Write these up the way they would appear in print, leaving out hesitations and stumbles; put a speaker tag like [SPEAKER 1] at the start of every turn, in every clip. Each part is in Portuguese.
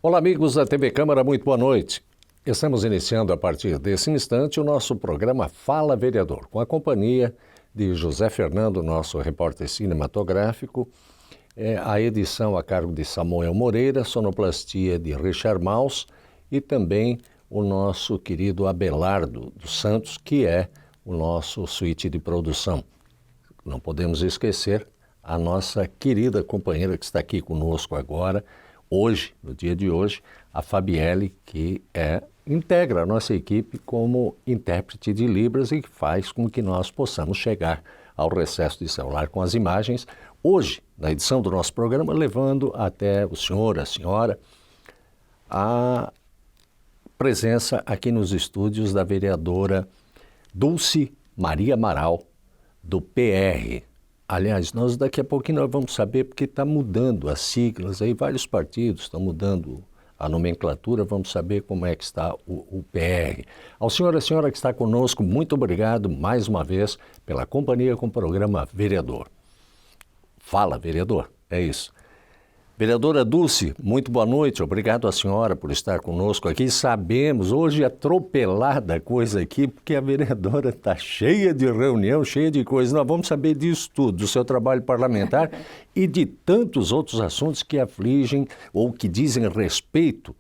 [SPEAKER 1] Olá, amigos da TV Câmara, muito boa noite. Estamos iniciando a partir desse instante o nosso programa Fala Vereador, com a companhia de José Fernando, nosso repórter cinematográfico, a edição a cargo de Samuel Moreira, sonoplastia de Richard Maus e também o nosso querido Abelardo dos Santos, que é o nosso suíte de produção. Não podemos esquecer a nossa querida companheira que está aqui conosco agora, hoje, no dia de hoje, a Fabielle, que integra a nossa equipe como intérprete de Libras e que faz com que nós possamos chegar ao recesso de celular com as imagens, hoje, na edição do nosso programa, levando até o senhor, a senhora, a presença aqui nos estúdios da vereadora Dulce Maria Amaral, do PR. Aliás, nós daqui a pouquinho nós vamos saber porque está mudando as siglas, aí vários partidos estão mudando a nomenclatura, vamos saber como é que está o PR. Ao senhor e à senhora que está conosco, muito obrigado mais uma vez pela companhia com o programa Vereador. Fala, vereador, é isso. Vereadora Dulce, muito boa noite, obrigado à senhora por estar conosco aqui. Sabemos, hoje atropelada a coisa aqui, porque a vereadora está cheia de reunião, cheia de coisas. Nós vamos saber disso tudo, do seu trabalho parlamentar e de tantos outros assuntos que afligem ou que dizem respeito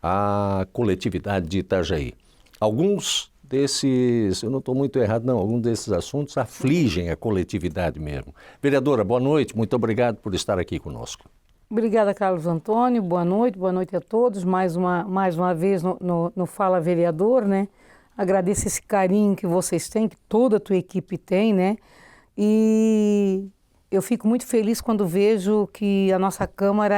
[SPEAKER 1] à coletividade de Itajaí. Alguns desses, eu não estou muito errado não, alguns desses assuntos afligem a coletividade mesmo. Vereadora, boa noite, muito obrigado por estar aqui conosco.
[SPEAKER 2] Obrigada, Carlos Antônio. Boa noite a todos. Mais uma vez no Fala Vereador, né? Agradeço esse carinho que vocês têm, que toda a tua equipe tem, né? E eu fico muito feliz quando vejo que a nossa Câmara,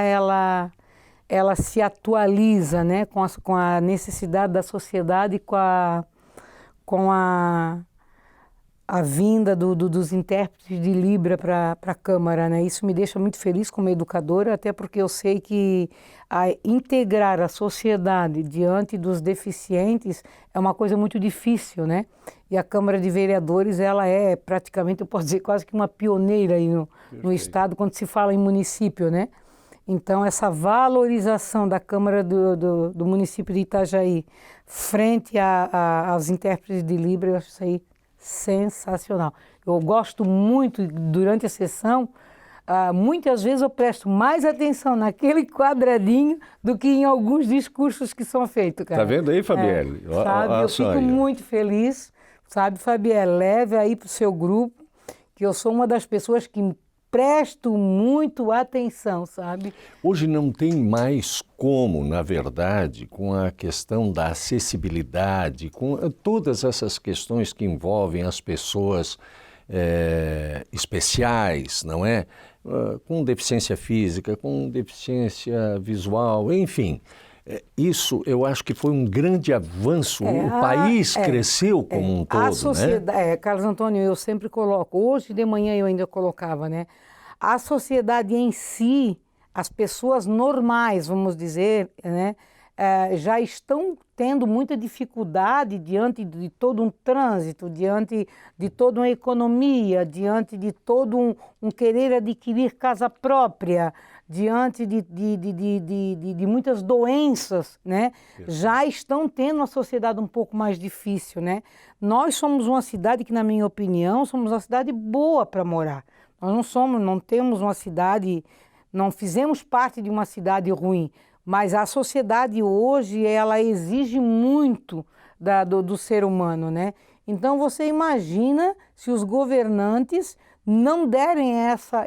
[SPEAKER 2] ela se atualiza, né? Com a necessidade da sociedade e com a vinda dos intérpretes de Libra para a Câmara, né? Isso me deixa muito feliz como educadora, até porque eu sei que integrar a sociedade diante dos deficientes é uma coisa muito difícil, né? E a Câmara de Vereadores, ela é praticamente, eu posso dizer, quase que uma pioneira aí no Estado quando se fala em município, né? Então, essa valorização da Câmara do município de Itajaí frente aos intérpretes de Libra, eu acho isso aí sensacional. Eu gosto muito, durante a sessão, muitas vezes eu presto mais atenção naquele quadradinho do que em alguns discursos que são feitos, cara.
[SPEAKER 1] Tá vendo aí, Fabielle?
[SPEAKER 2] Sabe, eu fico muito feliz, sabe, Fabielle, leve aí para o seu grupo, que eu sou uma das pessoas que presto muito atenção, sabe?
[SPEAKER 1] Hoje não tem mais como, na verdade, com a questão da acessibilidade, com todas essas questões que envolvem as pessoas especiais, não é? Com deficiência física, com deficiência visual, enfim. Isso eu acho que foi um grande avanço. O país cresceu como um todo,
[SPEAKER 2] a sociedade,
[SPEAKER 1] né?
[SPEAKER 2] Carlos Antônio, eu sempre coloco, hoje de manhã eu ainda colocava, né? A sociedade em si, as pessoas normais, vamos dizer, né? Já estão tendo muita dificuldade diante de todo um trânsito, diante de toda uma economia, diante de todo um querer adquirir casa própria, diante de muitas doenças, né? Já estão tendo uma sociedade um pouco mais difícil, né? Nós somos uma cidade que, na minha opinião, somos uma cidade boa para morar. Nós não temos uma cidade, não fizemos parte de uma cidade ruim, mas a sociedade hoje, ela exige muito do ser humano, né? Então você imagina se os governantes não derem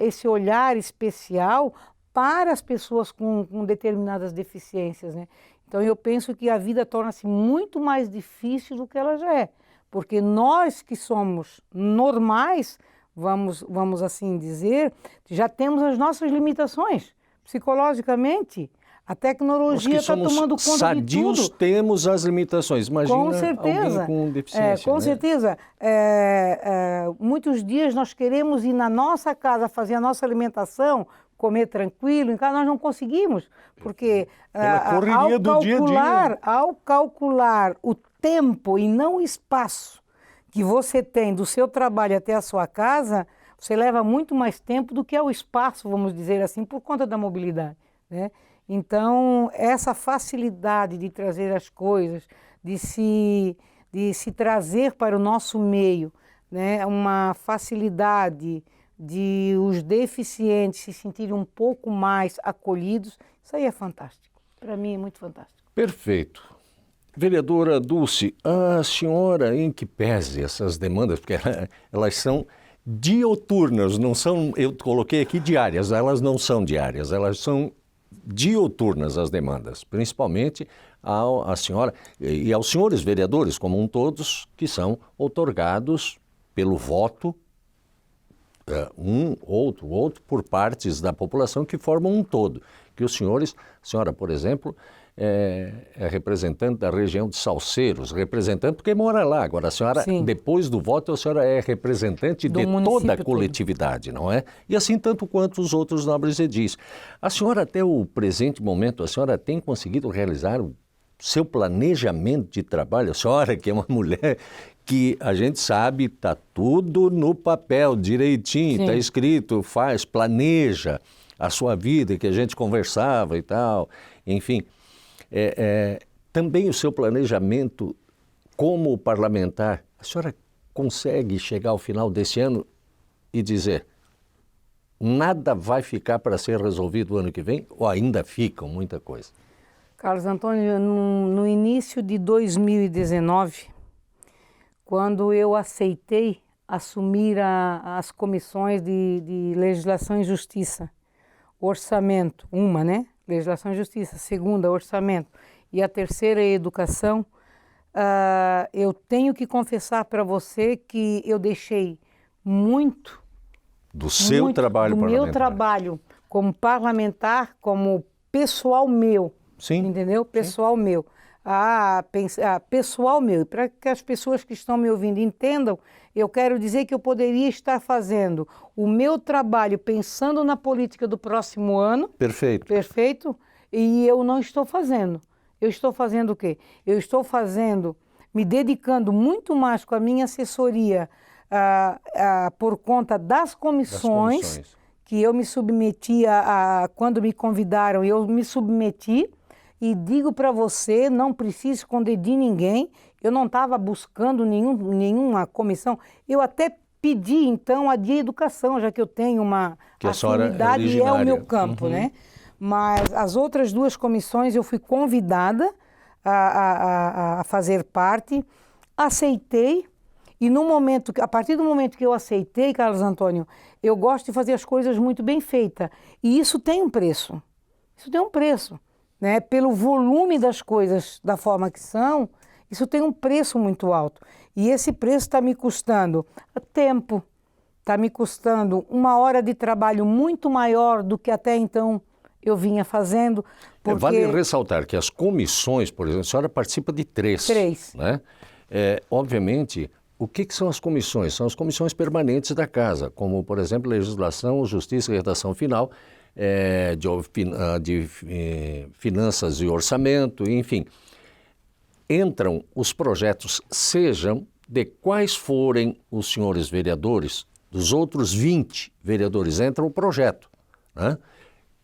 [SPEAKER 2] esse olhar especial para as pessoas com determinadas deficiências, né? Então eu penso que a vida torna-se muito mais difícil do que ela já é, porque nós que somos normais, vamos assim dizer, já temos as nossas limitações psicologicamente. A tecnologia está tomando conta de tudo.
[SPEAKER 1] Sadios temos as limitações. Imagina
[SPEAKER 2] com certeza.
[SPEAKER 1] Alguém com deficiência.
[SPEAKER 2] Com certeza. Muitos dias nós queremos ir na nossa casa fazer a nossa alimentação, comer tranquilo, em casa nós não conseguimos, porque ao calcular o tempo e não o espaço que você tem do seu trabalho até a sua casa, você leva muito mais tempo do que o espaço, vamos dizer assim, por conta da mobilidade, né? Então, essa facilidade de trazer as coisas, de se trazer para o nosso meio, né, uma facilidade de os deficientes se sentirem um pouco mais acolhidos, isso aí é fantástico. Para mim é muito fantástico.
[SPEAKER 1] Perfeito. Vereadora Dulce, a senhora, em que pese essas demandas, porque elas são dioturnas, não são, eu coloquei aqui diárias, elas não são diárias, elas são dioturnas as demandas, principalmente à senhora e aos senhores vereadores como um todos, que são outorgados pelo voto, outro, por partes da população que formam um todo. Que os senhores, a senhora, por exemplo, é representante da região de Salceiros, representante porque mora lá. Agora, a senhora, sim, depois do voto, a senhora é representante de toda a coletividade, não é? E assim tanto quanto os outros nobres edis. A senhora, até o presente momento, a senhora tem conseguido realizar o seu planejamento de trabalho? A senhora, que é uma mulher que a gente sabe, está tudo no papel, direitinho, está escrito, faz, planeja a sua vida, que a gente conversava e tal, enfim. Também o seu planejamento como parlamentar, a senhora consegue chegar ao final desse ano e dizer nada vai ficar para ser resolvido o ano que vem ou ainda fica muita coisa?
[SPEAKER 2] Carlos Antônio, no início de 2019, quando eu aceitei assumir as comissões de Legislação e Justiça, Orçamento, uma, né? Legislação e Justiça, segunda, Orçamento, e a terceira, Educação, eu tenho que confessar para você que eu deixei muito
[SPEAKER 1] do seu trabalho parlamentar.
[SPEAKER 2] Do meu trabalho como parlamentar, como pessoal meu. Sim. Entendeu? Pessoal meu. Pessoal meu. E para que as pessoas que estão me ouvindo entendam, eu quero dizer que eu poderia estar fazendo o meu trabalho pensando na política do próximo ano. Perfeito. Perfeito. E eu não estou fazendo. Eu estou fazendo o quê? Eu estou me dedicando muito mais com a minha assessoria por conta das comissões que eu me submeti quando me convidaram, eu me submeti. E digo para você, não precisa esconder de ninguém, eu não estava buscando nenhuma comissão. Eu até pedi, então, a de educação, já que eu tenho uma afinidade e é o meu campo, né? Mas as outras duas comissões eu fui convidada a fazer parte, aceitei, e a partir do momento que eu aceitei, Carlos Antônio, eu gosto de fazer as coisas muito bem feitas. E isso tem um preço. Isso tem um preço. Né? Pelo volume das coisas da forma que são, isso tem um preço muito alto. E esse preço está me custando tempo, está me custando uma hora de trabalho muito maior do que até então eu vinha fazendo. Porque...
[SPEAKER 1] Vale ressaltar que as comissões, por exemplo, a senhora participa de três. Né? Obviamente, o que são as comissões? São as comissões permanentes da Casa, como, por exemplo, Legislação, Justiça e Redação Final, de finanças e orçamento, enfim. Entram os projetos, sejam de quais forem os senhores vereadores, dos outros 20 vereadores, entra o projeto, né?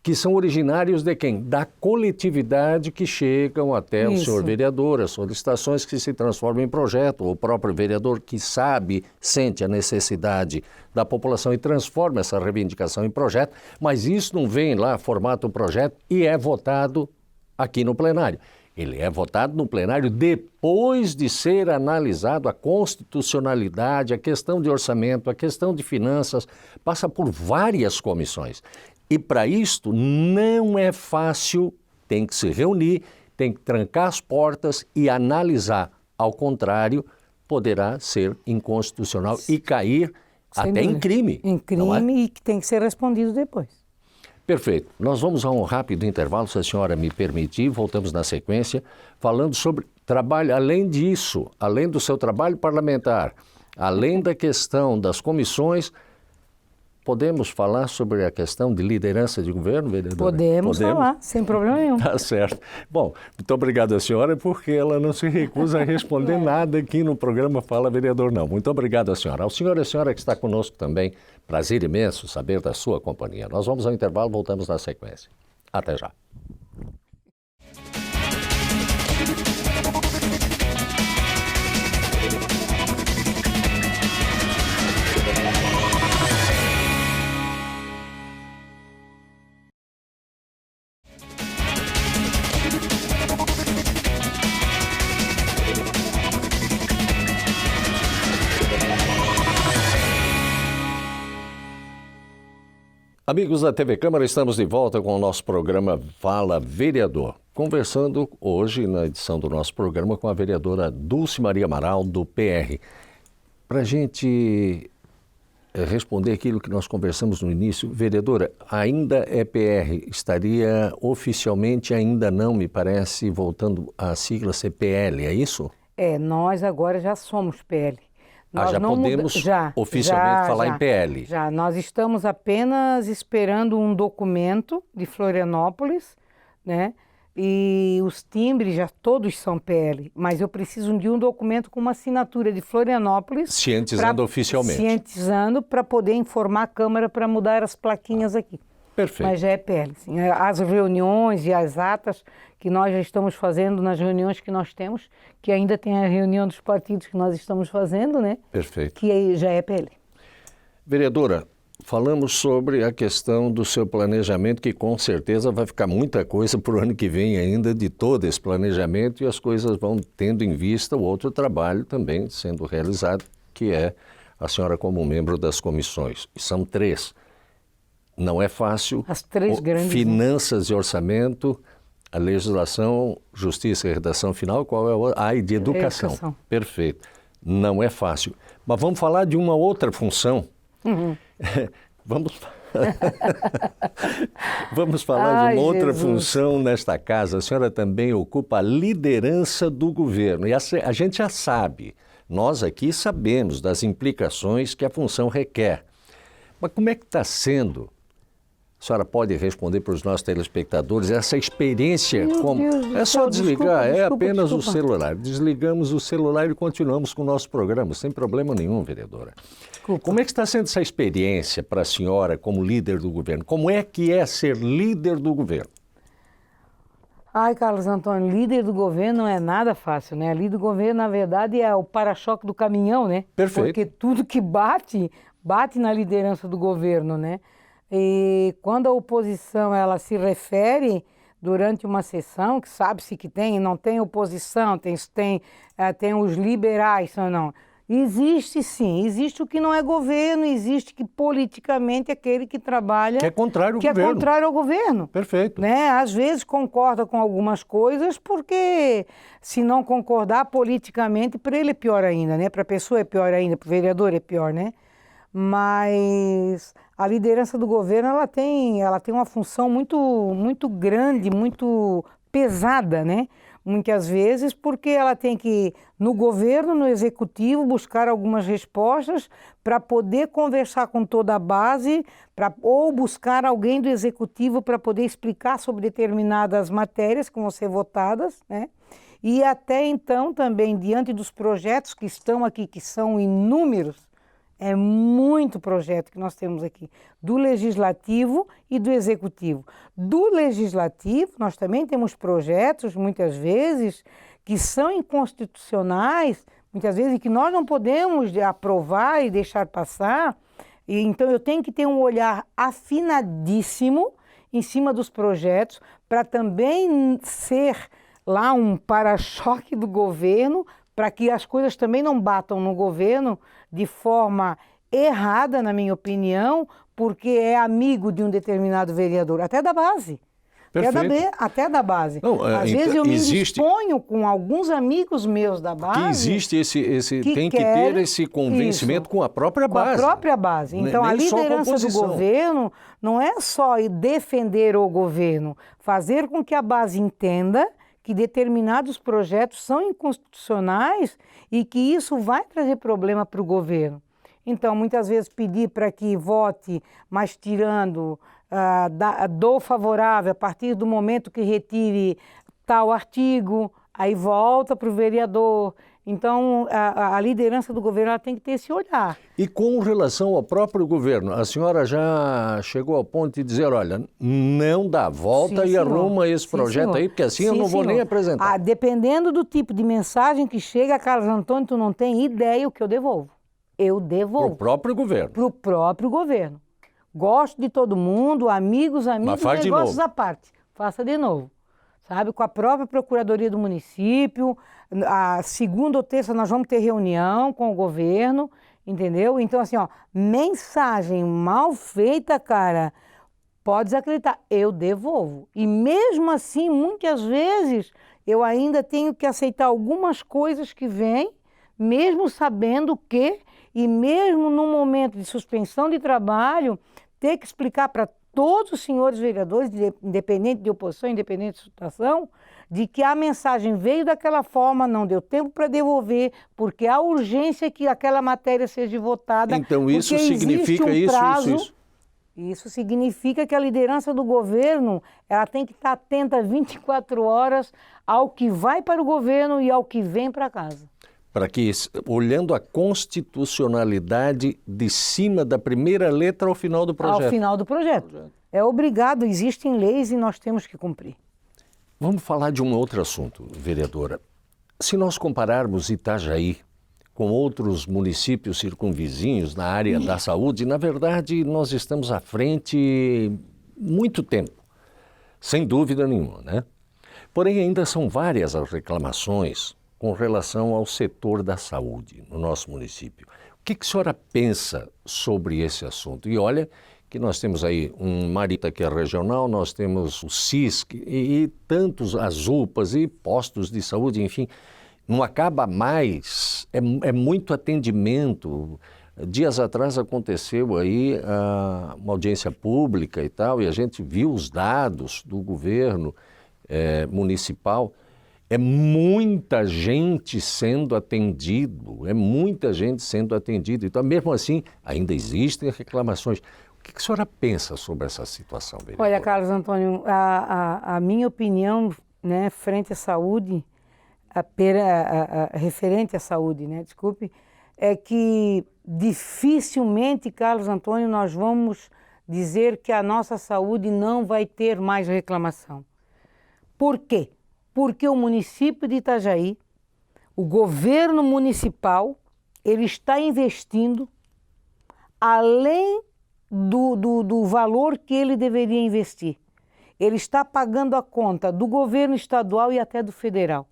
[SPEAKER 1] Que são originários de quem? Da coletividade que chegam até o senhor vereador, as solicitações que se transformam em projeto, o próprio vereador que sabe, sente a necessidade da população e transforma essa reivindicação em projeto, mas isso não vem lá, formata um projeto e é votado aqui no plenário. Ele é votado no plenário depois de ser analisado a constitucionalidade, a questão de orçamento, a questão de finanças, passa por várias comissões. E para isto não é fácil, tem que se reunir, tem que trancar as portas e analisar. Ao contrário, poderá ser inconstitucional e cair até em crime.
[SPEAKER 2] Em crime e que tem que ser respondido depois.
[SPEAKER 1] Perfeito. Nós vamos a um rápido intervalo, se a senhora me permitir, voltamos na sequência, falando sobre trabalho, além disso, além do seu trabalho parlamentar, além da questão das comissões. Podemos falar sobre a questão de liderança de governo, vereadora?
[SPEAKER 2] Podemos falar, sem problema nenhum.
[SPEAKER 1] Tá certo. Bom, muito obrigado à senhora, porque ela não se recusa a responder nada aqui no programa Fala Vereador, não. Muito obrigado à senhora. Ao senhor e à senhora que está conosco também, prazer imenso saber da sua companhia. Nós vamos ao intervalo, voltamos na sequência. Até já. Amigos da TV Câmara, estamos de volta com o nosso programa Fala Vereador. Conversando hoje, na edição do nosso programa, com a vereadora Dulce Maria Amaral, do PR. Para a gente responder aquilo que nós conversamos no início, vereadora, ainda é PR, estaria oficialmente, ainda não, me parece, voltando à sigla CPL, é isso?
[SPEAKER 2] Nós agora já somos PL. Nós
[SPEAKER 1] já podemos oficialmente falar em PL.
[SPEAKER 2] Já, nós estamos apenas esperando um documento de Florianópolis, né? E os timbres já todos são PL, mas eu preciso de um documento com uma assinatura de Florianópolis.
[SPEAKER 1] Cientizando oficialmente.
[SPEAKER 2] Cientizando para poder informar a Câmara para mudar as plaquinhas aqui.
[SPEAKER 1] Perfeito.
[SPEAKER 2] Mas já é PL. Sim. As reuniões e as atas que nós já estamos fazendo nas reuniões que nós temos, que ainda tem a reunião dos partidos que nós estamos fazendo, né?
[SPEAKER 1] Perfeito.
[SPEAKER 2] Que já é PL.
[SPEAKER 1] Vereadora, falamos sobre a questão do seu planejamento, que com certeza vai ficar muita coisa para o ano que vem ainda de todo esse planejamento, e as coisas vão tendo em vista o outro trabalho também sendo realizado, que é a senhora como membro das comissões. E são 3. Não é fácil.
[SPEAKER 2] As 3 grandes.
[SPEAKER 1] Finanças e orçamento, a legislação, justiça e redação final, qual é a outra? E de educação. Perfeito. Não é fácil. Mas vamos falar de uma outra função. Vamos falar de uma outra função nesta casa. A senhora também ocupa a liderança do governo. E a gente já sabe, nós aqui sabemos das implicações que a função requer. Mas como é que está sendo? A senhora pode responder para os nossos telespectadores essa experiência? É só desligar, apenas o celular. Desligamos o celular e continuamos com o nosso programa, sem problema nenhum, vereadora. Desculpa. Como é que está sendo essa experiência para a senhora como líder do governo? Como é que é ser líder do governo?
[SPEAKER 2] Ai, Carlos Antônio, líder do governo não é nada fácil, né? Líder do governo, na verdade, é o para-choque do caminhão, né?
[SPEAKER 1] Perfeito.
[SPEAKER 2] Porque tudo que bate na liderança do governo, né? E quando a oposição ela se refere durante uma sessão, que sabe-se que tem, não tem oposição, tem os liberais, não. Existe sim, existe o que não é governo, existe que politicamente aquele que trabalha...
[SPEAKER 1] Que é contrário ao governo.
[SPEAKER 2] Que é contrário ao governo.
[SPEAKER 1] Perfeito.
[SPEAKER 2] Né? Às vezes concorda com algumas coisas, porque se não concordar politicamente, para ele é pior ainda, né? Para a pessoa é pior ainda, para o vereador é pior, né? Mas a liderança do governo ela tem uma função muito grande, muito pesada, né? Muitas vezes porque ela tem que, no governo, no executivo, buscar algumas respostas para poder conversar com toda a base, ou buscar alguém do executivo para poder explicar sobre determinadas matérias que vão ser votadas, né? E até então também, diante dos projetos que estão aqui, que são inúmeros, é muito projeto que nós temos aqui, do Legislativo e do Executivo. Do Legislativo, nós também temos projetos, muitas vezes, que são inconstitucionais, muitas vezes, e que nós não podemos aprovar e deixar passar. E, então, eu tenho que ter um olhar afinadíssimo em cima dos projetos, para também ser lá um para-choque do governo, para que as coisas também não batam no governo de forma errada, na minha opinião, porque é amigo de um determinado vereador, até da base. Até da base.
[SPEAKER 1] Não,
[SPEAKER 2] às vezes eu me exponho com alguns amigos meus da base.
[SPEAKER 1] Que existe tem que ter esse convencimento com a própria base.
[SPEAKER 2] Com a própria base. Então, a liderança do governo não é só defender o governo, fazer com que a base entenda que determinados projetos são inconstitucionais e que isso vai trazer problema para o governo. Então, muitas vezes pedir para que vote, mas tirando do favorável a partir do momento que retire tal artigo, aí volta para o vereador. Então, a liderança do governo ela tem que ter esse olhar.
[SPEAKER 1] E com relação ao próprio governo, a senhora já chegou ao ponto de dizer, olha, não dá volta e arruma esse projeto aí, porque assim eu não vou nem apresentar.
[SPEAKER 2] Dependendo do tipo de mensagem que chega, Carlos Antônio, tu não tem ideia o que eu devolvo. Eu devolvo.
[SPEAKER 1] Para o próprio governo.
[SPEAKER 2] Para o próprio governo. Gosto de todo mundo, amigos, negócios à parte. Faça de novo. Sabe, com a própria Procuradoria do município, a segunda ou terça nós vamos ter reunião com o governo, entendeu? Então, assim, mensagem mal feita, cara, Pode desacreditar, eu devolvo. E mesmo assim, muitas vezes, eu ainda tenho que aceitar algumas coisas que vêm, mesmo sabendo que, e mesmo no momento de suspensão de trabalho, ter que explicar para todos os senhores vereadores, independente de oposição, independente de situação, de que a mensagem veio daquela forma, não deu tempo para devolver, porque há urgência que aquela matéria seja votada.
[SPEAKER 1] Então isso significa isso.
[SPEAKER 2] Isso significa que a liderança do governo, ela tem que estar atenta 24 horas ao que vai para o governo e ao que vem para casa.
[SPEAKER 1] Para que, olhando a constitucionalidade de cima da primeira letra ao final do projeto.
[SPEAKER 2] Ao final do projeto. É obrigado, existem leis e nós temos que cumprir.
[SPEAKER 1] Vamos falar de um outro assunto, vereadora. Se nós compararmos Itajaí com outros municípios circunvizinhos na área da saúde, na verdade nós estamos à frente muito tempo, sem dúvida nenhuma, né? Porém ainda são várias as reclamações com relação ao setor da saúde no nosso município. O que a senhora pensa sobre esse assunto? E olha que nós temos aí um Marita que é regional, nós temos o CISC e tantos, as UPAs e postos de saúde, enfim, não acaba mais, é muito atendimento. Dias atrás aconteceu aí uma audiência pública e tal, e a gente viu os dados do governo municipal. É muita gente sendo atendido, Então, mesmo assim, ainda existem reclamações. O que a senhora pensa sobre essa situação, vereadora?
[SPEAKER 2] Olha, Carlos Antônio, a minha opinião, né, frente à saúde, referente à saúde, né, desculpe, é que dificilmente, Carlos Antônio, nós vamos dizer que a nossa saúde não vai ter mais reclamação. Por quê? Porque o município de Itajaí, o governo municipal, ele está investindo além do valor que ele deveria investir. Ele está pagando a conta do governo estadual e até do federal.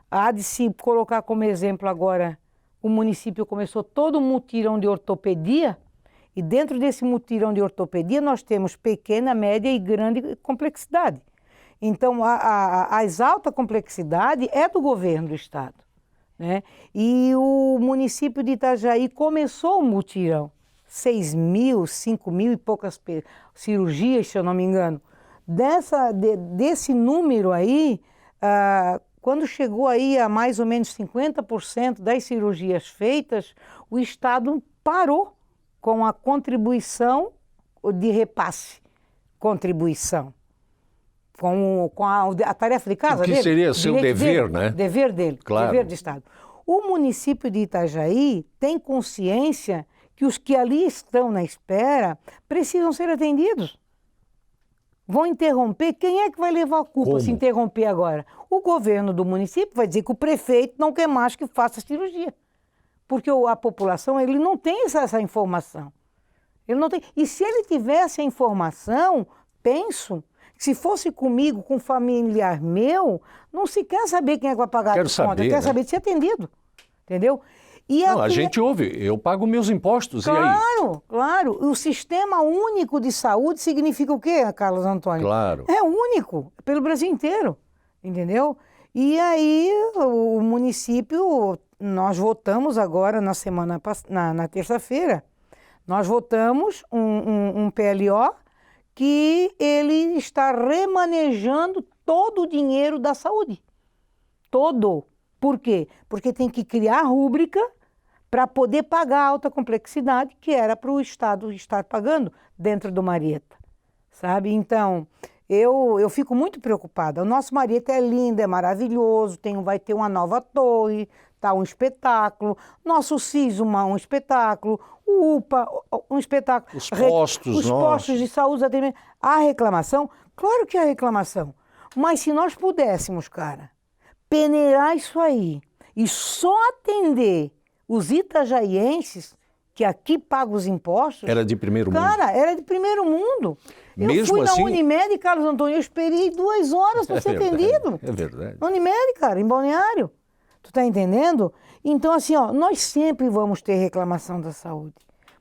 [SPEAKER 2] Há de se colocar como exemplo agora, o município começou todo um mutirão de ortopedia, e dentro desse mutirão de ortopedia nós temos pequena, média e grande complexidade. Então, as alta complexidade é do governo do estado, né? E o município de Itajaí começou o mutirão, 6.000, 5.000 e poucas cirurgias, se eu não me engano. Desse número aí, quando chegou aí a mais ou menos 50% das cirurgias feitas, o estado parou com a contribuição de repasse, com a tarefa de casa dele.
[SPEAKER 1] O que seria seu dever, né?
[SPEAKER 2] Dever dele,
[SPEAKER 1] claro.
[SPEAKER 2] Dever de Estado. O município de Itajaí tem consciência que os que ali estão na espera precisam ser atendidos. Vão interromper, quem é que vai levar a culpa se interromper agora? O governo do município vai dizer que o prefeito não quer mais que faça cirurgia. Porque a população, ele não tem essa informação. Ele não tem. E se ele tivesse a informação, penso, se fosse comigo, com um familiar meu, não se quer saber quem é que vai pagar a conta, quer saber de ser atendido, entendeu? E
[SPEAKER 1] não, a gente ouve, eu pago meus impostos,
[SPEAKER 2] claro,
[SPEAKER 1] e aí?
[SPEAKER 2] Claro, o Sistema Único de Saúde significa o quê, Carlos Antônio?
[SPEAKER 1] Claro.
[SPEAKER 2] É único, pelo Brasil inteiro, entendeu? E aí o município, nós votamos agora na terça-feira, nós votamos um PLO que ele está remanejando todo o dinheiro da saúde. Todo. Por quê? Porque tem que criar rúbrica para poder pagar a alta complexidade que era para o Estado estar pagando dentro do Marieta, sabe? Então, eu fico muito preocupada. O nosso Marieta é lindo, é maravilhoso, vai ter uma nova torre, tá um espetáculo. Nosso SIS, um espetáculo. O UPA, um espetáculo.
[SPEAKER 1] Os postos
[SPEAKER 2] de saúde, atendimento. Há reclamação? Claro que há reclamação. Mas se nós pudéssemos, cara, peneirar isso aí e só atender os itajaienses, que aqui pagam os impostos...
[SPEAKER 1] Era de primeiro mundo.
[SPEAKER 2] Cara, era de primeiro mundo. Eu fui na Unimed, Carlos Antônio, eu esperei 2 horas para ser atendido.
[SPEAKER 1] É verdade.
[SPEAKER 2] Na Unimed, cara, em Balneário. Tu tá entendendo? Então, assim, ó, nós sempre vamos ter reclamação da saúde.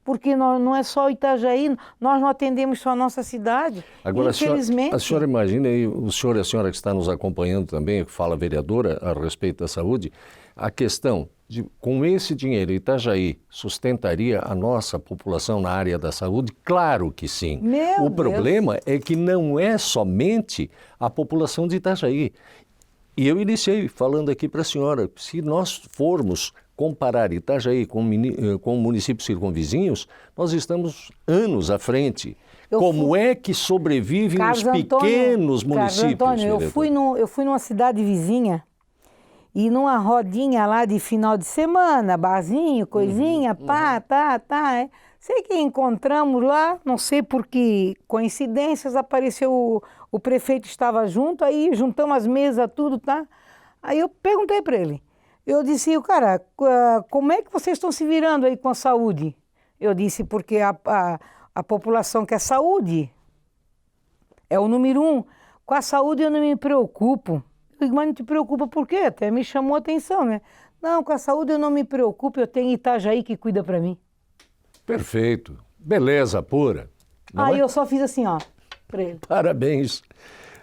[SPEAKER 2] porque não é só Itajaí, nós não atendemos só a nossa cidade.
[SPEAKER 1] Agora,
[SPEAKER 2] infelizmente.
[SPEAKER 1] A senhora imagina aí, o senhor e a senhora que está nos acompanhando também, que fala vereadora a respeito da saúde, a questão de, com esse dinheiro, Itajaí sustentaria a nossa população na área da saúde? Claro que sim.
[SPEAKER 2] Meu
[SPEAKER 1] o problema é que não é somente a população de Itajaí. E eu iniciei falando aqui para a senhora, se nós formos comparar Itajaí com municípios circunvizinhos, nós estamos anos à frente. Como é que sobrevivem os pequenos municípios?
[SPEAKER 2] Carlos Antônio, eu fui numa cidade vizinha e numa rodinha lá de final de semana, barzinho, coisinha, tá. Sei que encontramos lá, não sei por que coincidências, apareceu o prefeito estava junto, aí juntamos as mesas, tudo, tá? Aí eu perguntei para ele, eu disse, cara, como é que vocês estão se virando aí com a saúde? Eu disse, porque a população quer saúde, é o número 1. Com a saúde eu não me preocupo. Eu digo, mas não te preocupa por quê? Até me chamou a atenção, né? Não, com a saúde eu não me preocupo, eu tenho Itajaí que cuida para mim.
[SPEAKER 1] Perfeito. Beleza pura.
[SPEAKER 2] Aí eu só fiz assim, ó, para ele.
[SPEAKER 1] Parabéns.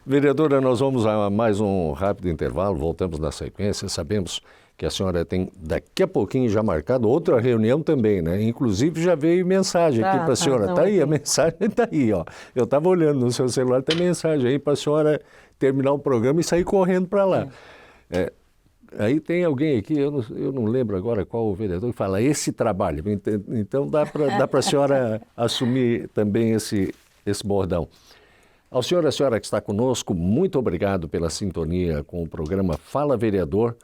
[SPEAKER 1] Vereadora, nós vamos a mais um rápido intervalo, voltamos na sequência. Sabemos que a senhora tem daqui a pouquinho já marcado outra reunião também, né? Inclusive já veio mensagem aqui para a senhora. Está aí, a mensagem está aí, ó. Eu estava olhando no seu celular, tem mensagem aí para a senhora terminar o programa e sair correndo para lá. Aí tem alguém aqui, eu não lembro agora qual o vereador, que fala esse trabalho. Então dá para a senhora assumir também esse bordão. Ao senhor e a senhora que está conosco, muito obrigado pela sintonia com o programa Fala Vereador.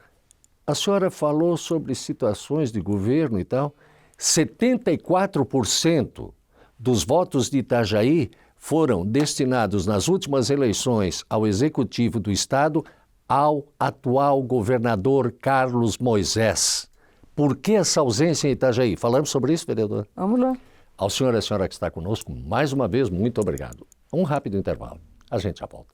[SPEAKER 1] A senhora falou sobre situações de governo e tal. 74% dos votos de Itajaí foram destinados nas últimas eleições ao Executivo do Estado ao atual governador Carlos Moisés. Por que essa ausência em Itajaí? Falamos sobre isso, vereador?
[SPEAKER 2] Vamos lá.
[SPEAKER 1] Ao senhor e a senhora que está conosco, mais uma vez, muito obrigado. Um rápido intervalo. A gente já volta.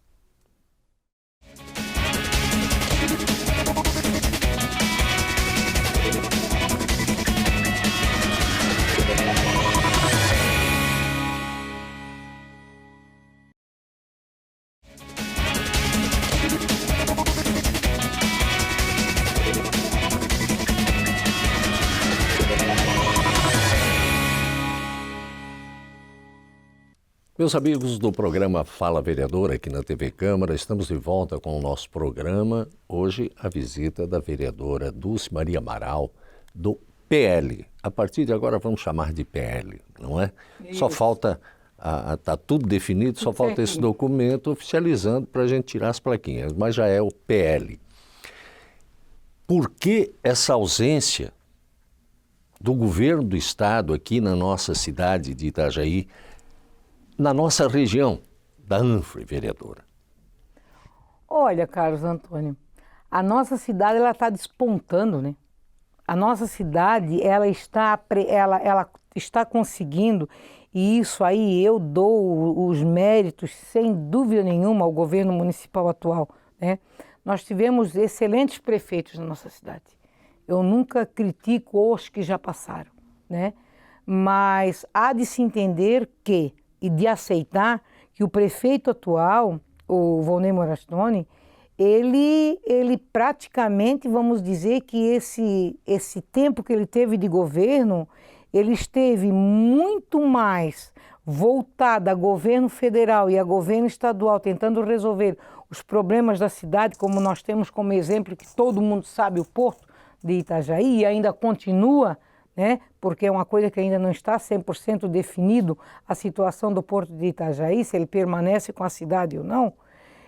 [SPEAKER 1] Meus amigos do programa Fala Vereador, aqui na TV Câmara, estamos de volta com o nosso programa. Hoje, a visita da vereadora Dulce Maria Amaral, do PL. A partir de agora, vamos chamar de PL, não é? Isso. Só falta, está tudo definido, só falta esse documento oficializando para a gente tirar as plaquinhas, mas já é o PL. Por que essa ausência do governo do Estado aqui na nossa cidade de Itajaí, na nossa região da Anfre, vereadora?
[SPEAKER 2] Olha, Carlos Antônio, a nossa cidade ela está despontando, né? A nossa cidade ela está conseguindo, e isso aí eu dou os méritos, sem dúvida nenhuma, ao governo municipal atual, né? Nós tivemos excelentes prefeitos na nossa cidade. Eu nunca critico os que já passaram, né? Mas há de se entender que e de aceitar que o prefeito atual, o Volney Morastone, ele praticamente, vamos dizer que esse tempo que ele teve de governo, ele esteve muito mais voltado a governo federal e a governo estadual, tentando resolver os problemas da cidade, como nós temos como exemplo, que todo mundo sabe, o Porto de Itajaí, e ainda continua, né? Porque é uma coisa que ainda não está 100% definido a situação do Porto de Itajaí, se ele permanece com a cidade ou não.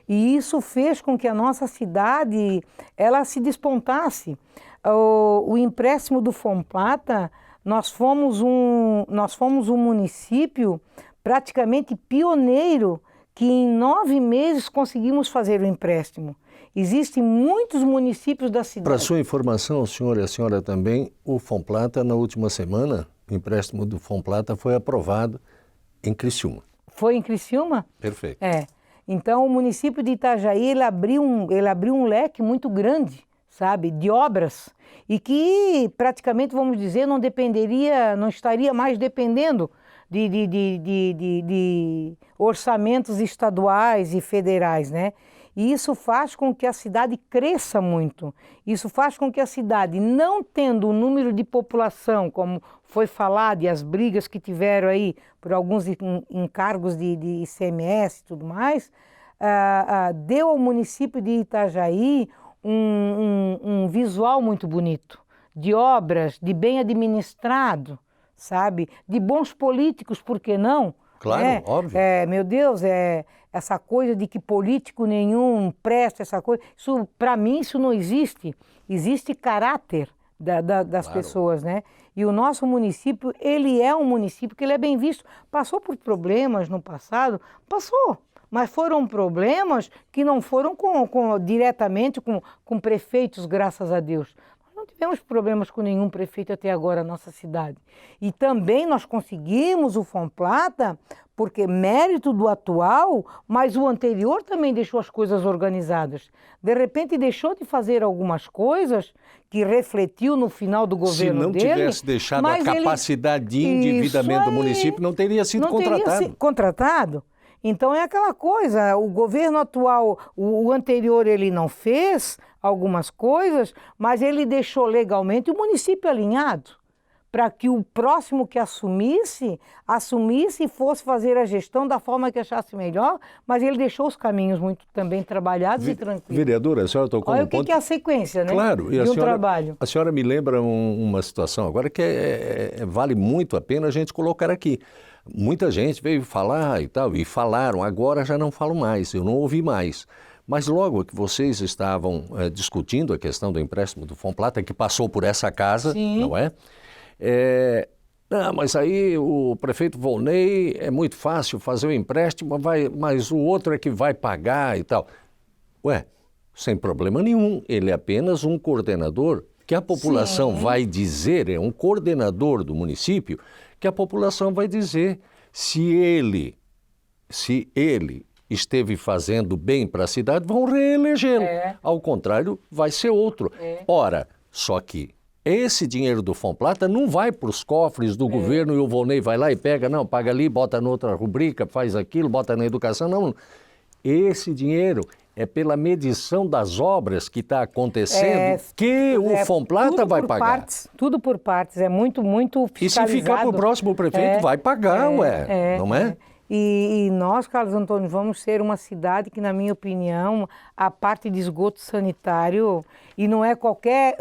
[SPEAKER 2] E isso fez com que a nossa cidade ela se despontasse. O empréstimo do Fomplata, nós fomos um município praticamente pioneiro que em 9 meses conseguimos fazer o empréstimo. Existem muitos municípios da cidade.
[SPEAKER 1] Para sua informação, senhor e a senhora também, o Fomplata, na última semana, o empréstimo do Fomplata foi aprovado em Criciúma.
[SPEAKER 2] Foi em Criciúma?
[SPEAKER 1] Perfeito.
[SPEAKER 2] Então, o município de Itajaí, ele abriu um leque muito grande, sabe, de obras, e que praticamente, vamos dizer, não estaria mais dependendo de orçamentos estaduais e federais, né? E isso faz com que a cidade cresça muito. Isso faz com que a cidade, não tendo o número de população, como foi falado, e as brigas que tiveram aí por alguns encargos de ICMS e tudo mais, deu ao município de Itajaí um visual muito bonito, de obras, de bem administrado, sabe? De bons políticos, por que não?
[SPEAKER 1] Claro, óbvio.
[SPEAKER 2] Meu Deus, essa coisa de que político nenhum presta, essa coisa, isso, para mim, isso não existe. Existe caráter das pessoas, né? E o nosso município, ele é um município que ele é bem visto. Passou por problemas no passado? Passou. Mas foram problemas que não foram diretamente com prefeitos, graças a Deus. Nós não tivemos problemas com nenhum prefeito até agora na nossa cidade. E também nós conseguimos o Fomplata, porque mérito do atual, mas o anterior também deixou as coisas organizadas. De repente deixou de fazer algumas coisas que refletiu no final do governo dele.
[SPEAKER 1] Se não tivesse deixado a capacidade de endividamento do município, não teria sido contratado.
[SPEAKER 2] Teria sido contratado. Então é aquela coisa, o governo atual, o anterior ele não fez algumas coisas, mas ele deixou legalmente o município alinhado para que o próximo que assumisse e fosse fazer a gestão da forma que achasse melhor, mas ele deixou os caminhos muito também trabalhados e tranquilos.
[SPEAKER 1] Vereadora, a senhora tocou
[SPEAKER 2] Olha
[SPEAKER 1] no ponto...
[SPEAKER 2] Olha o que é a sequência, né?
[SPEAKER 1] Claro,
[SPEAKER 2] de um trabalho.
[SPEAKER 1] A senhora me lembra uma situação agora que vale muito a pena a gente colocar aqui. Muita gente veio falar e tal, e falaram, agora já não falo mais, eu não ouvi mais. Mas logo que vocês estavam discutindo a questão do empréstimo do Fomplata, que passou por essa casa,
[SPEAKER 2] Sim.
[SPEAKER 1] Não é? Mas aí o prefeito Volney é muito fácil fazer o empréstimo, mas o outro é que vai pagar e tal. Ué, sem problema nenhum, ele é apenas um coordenador que a população vai dizer, é um coordenador do município, que a população vai dizer se ele esteve fazendo bem para a cidade, vão reelegê-lo. Ao contrário, vai ser outro. Ora, só que esse dinheiro do Fomplata não vai para os cofres do governo e o Volney vai lá e pega, não, paga ali, bota noutra rubrica, faz aquilo, bota na educação, não. Esse dinheiro é pela medição das obras que está acontecendo que o Fomplata vai pagar.
[SPEAKER 2] Tudo por partes, é muito fiscalizado.
[SPEAKER 1] E se ficar para o próximo prefeito, vai pagar, não é?
[SPEAKER 2] E nós, Carlos Antônio, vamos ser uma cidade que, na minha opinião, a parte de esgoto sanitário, e não é qualquer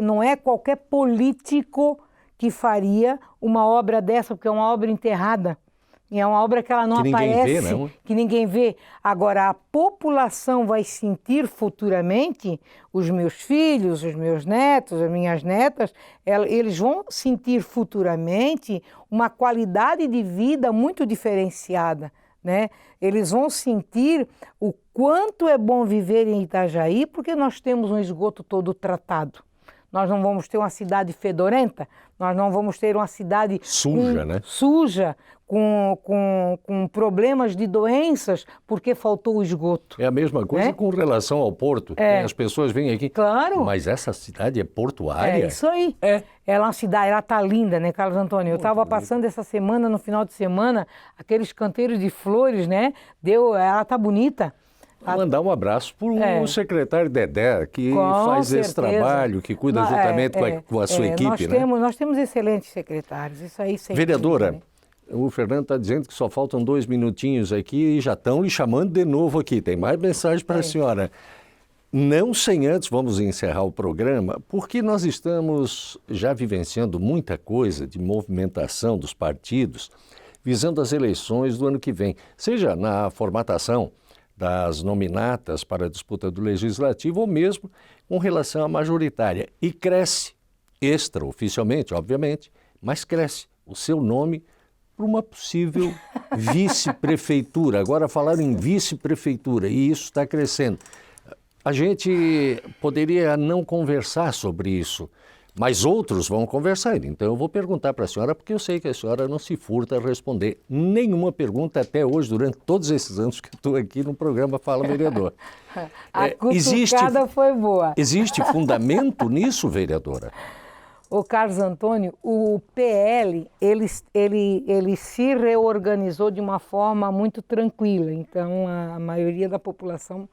[SPEAKER 2] político que faria uma obra dessa, porque é uma obra enterrada. E é uma obra que ela não aparece, que ninguém vê. Agora, a população vai sentir futuramente, os meus filhos, os meus netos, as minhas netas, eles vão sentir futuramente uma qualidade de vida muito diferenciada, né? Eles vão sentir o quanto é bom viver em Itajaí, porque nós temos um esgoto todo tratado. Nós não vamos ter uma cidade fedorenta, nós não vamos ter uma cidade suja, com problemas de doenças, porque faltou o esgoto.
[SPEAKER 1] É a mesma coisa com relação ao porto. As pessoas vêm aqui.
[SPEAKER 2] Claro.
[SPEAKER 1] Mas essa cidade é portuária?
[SPEAKER 2] É isso aí. Ela é uma cidade, ela está linda, né, Carlos Antônio? Eu estava passando essa semana, no final de semana, aqueles canteiros de flores, né? Ela está bonita.
[SPEAKER 1] Mandar um abraço para o secretário Dedé, que faz esse trabalho, que cuida juntamente com a sua equipe.
[SPEAKER 2] Nós temos excelentes secretários, isso aí sem
[SPEAKER 1] Vereadora,
[SPEAKER 2] dúvida, né?
[SPEAKER 1] O Fernando está dizendo que só faltam 2 minutinhos aqui e já estão lhe chamando de novo aqui. Tem mais mensagem para a senhora. Não sem antes, vamos encerrar o programa, porque nós estamos já vivenciando muita coisa de movimentação dos partidos, visando as eleições do ano que vem, seja na formatação das nominatas para a disputa do Legislativo ou mesmo com relação à majoritária. E cresce, extraoficialmente, obviamente, mas cresce o seu nome para uma possível vice-prefeitura. Agora falaram em vice-prefeitura e isso está crescendo. A gente poderia não conversar sobre isso, Mas outros vão conversar. Então eu vou perguntar para a senhora, porque eu sei que a senhora não se furta a responder nenhuma pergunta até hoje, durante todos esses anos que estou aqui no programa Fala Vereador.
[SPEAKER 2] A cutucada foi boa.
[SPEAKER 1] Existe fundamento nisso, vereadora?
[SPEAKER 2] Ô Carlos Antônio, o PL, ele se reorganizou de uma forma muito tranquila. Então, a maioria da população,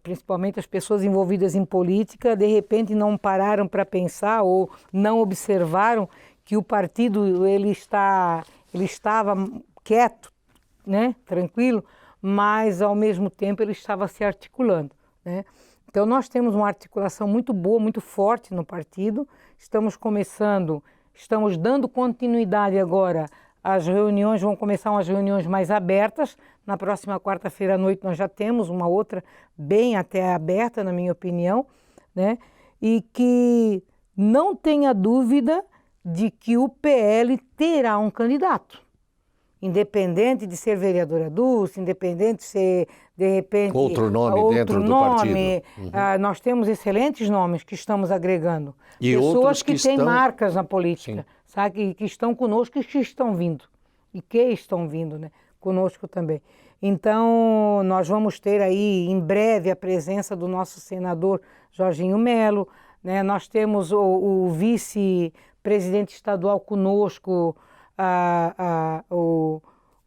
[SPEAKER 2] principalmente as pessoas envolvidas em política, de repente não pararam para pensar ou não observaram que o partido ele estava quieto, né, tranquilo, mas ao mesmo tempo ele estava se articulando, né? Então nós temos uma articulação muito boa, muito forte no partido. Estamos dando continuidade agora. As reuniões vão começar umas reuniões mais abertas. Na próxima quarta-feira à noite nós já temos uma outra bem até aberta, na minha opinião, né? E que não tenha dúvida de que o PL terá um candidato. Independente de ser vereadora Dulce, independente de ser, de repente,
[SPEAKER 1] outro nome dentro do partido.
[SPEAKER 2] Nós temos excelentes nomes que estamos agregando.
[SPEAKER 1] E
[SPEAKER 2] pessoas que têm
[SPEAKER 1] estão...
[SPEAKER 2] marcas na política, sabe? Que estão conosco e que estão vindo. E que estão vindo, né? Conosco também. Então, nós vamos ter aí, em breve, a presença do nosso senador Jorginho Melo, né? Nós temos o vice-presidente estadual conosco, o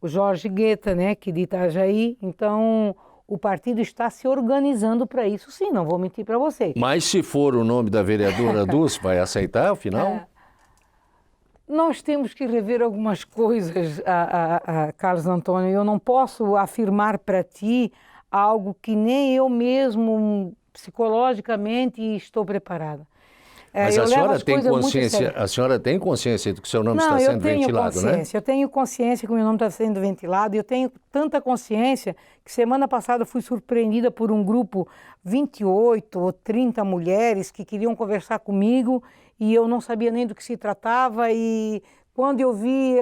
[SPEAKER 2] Jorge Guetta, né, que de Itajaí. Então, o partido está se organizando para isso, sim, não vou mentir para vocês.
[SPEAKER 1] Mas se for o nome da vereadora Dulce, vai aceitar, afinal?
[SPEAKER 2] Nós temos que rever algumas coisas, Carlos Antônio. Eu não posso afirmar para ti algo que nem eu mesmo, psicologicamente, estou preparada.
[SPEAKER 1] Mas a senhora tem consciência de que o seu nome está sendo ventilado, né?
[SPEAKER 2] Eu tenho consciência que o meu nome está sendo ventilado. Eu tenho tanta consciência que semana passada fui surpreendida por um grupo, 28 ou 30 mulheres que queriam conversar comigo e eu não sabia nem do que se tratava. E quando eu vi,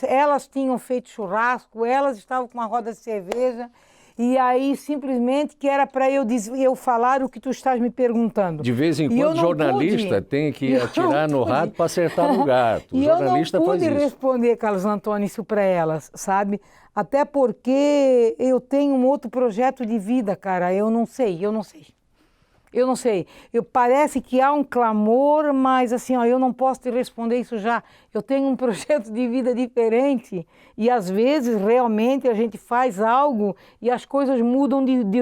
[SPEAKER 2] elas tinham feito churrasco, elas estavam com uma roda de cerveja. E aí, simplesmente, que era para eu falar o que tu estás me perguntando.
[SPEAKER 1] De vez em quando, jornalista tem que atirar no rato para acertar no gato. O jornalista faz isso.
[SPEAKER 2] Eu não pude responder, Carlos Antônio, isso para elas, sabe? Até porque eu tenho um outro projeto de vida, cara. Eu não sei. Parece que há um clamor, mas assim, ó, eu não posso te responder isso já. Eu tenho um projeto de vida diferente e às vezes realmente a gente faz algo e as coisas mudam de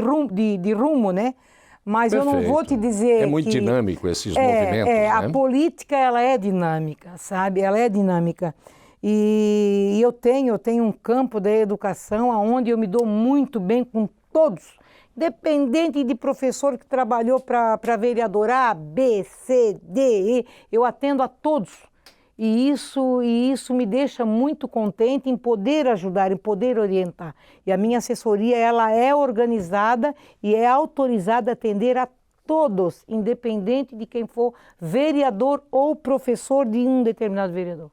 [SPEAKER 2] rumo, né? Mas
[SPEAKER 1] Perfeito.
[SPEAKER 2] Eu não vou te dizer
[SPEAKER 1] É muito dinâmico esses movimentos, né?
[SPEAKER 2] A política, ela é dinâmica, sabe? Ela é dinâmica. E eu tenho um campo da educação onde eu me dou muito bem com todos. Independente de professor que trabalhou para vereador A, B, C, D, E, eu atendo a todos. E isso me deixa muito contente em poder ajudar, em poder orientar. E a minha assessoria, ela é organizada e é autorizada a atender a todos, independente de quem for vereador ou professor de um determinado vereador.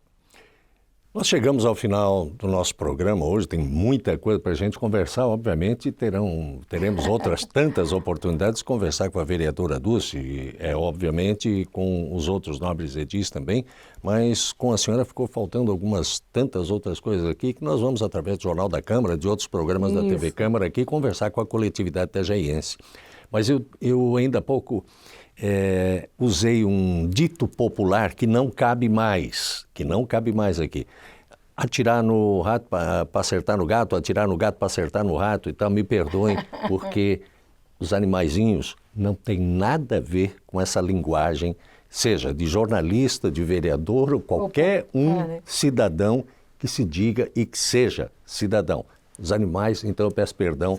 [SPEAKER 1] Nós chegamos ao final do nosso programa hoje, tem muita coisa para a gente conversar, obviamente teremos outras tantas oportunidades de conversar com a vereadora Dulce, obviamente com os outros nobres edis também, mas com a senhora ficou faltando algumas tantas outras coisas aqui que nós vamos, através do Jornal da Câmara, de outros programas da TV Câmara aqui, conversar com a coletividade tajaiense. Mas eu ainda há pouco usei um dito popular que não cabe mais aqui. Atirar no rato para acertar no gato, atirar no gato para acertar no rato e tal, me perdoem, porque os animaizinhos não tem nada a ver com essa linguagem, seja de jornalista, de vereador ou qualquer cidadão que se diga e que seja cidadão. Os animais, então eu peço perdão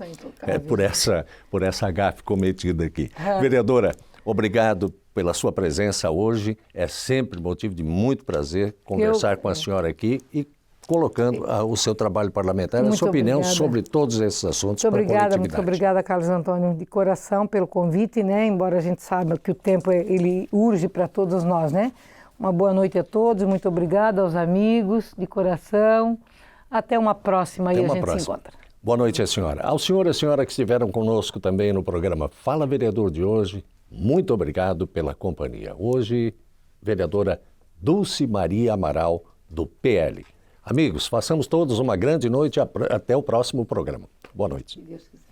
[SPEAKER 1] por essa gafe cometida aqui. Vereadora, obrigado pela sua presença hoje. É sempre motivo de muito prazer conversar com a senhora aqui e colocando o seu trabalho parlamentar, a sua opinião sobre todos esses assuntos para a coletividade.
[SPEAKER 2] Muito obrigada, Carlos Antônio, de coração pelo convite, né? Embora a gente saiba que o tempo ele urge para todos nós, né? Uma boa noite a todos, muito obrigada aos amigos, de coração. Até uma próxima e a gente se encontra.
[SPEAKER 1] Boa noite, a senhora. Ao senhor e a senhora que estiveram conosco também no programa Fala Vereador de hoje, muito obrigado pela companhia. Hoje, vereadora Dulce Maria Amaral, do PL. Amigos, façamos todos uma grande noite, até o próximo programa. Boa noite.
[SPEAKER 2] Se Deus quiser.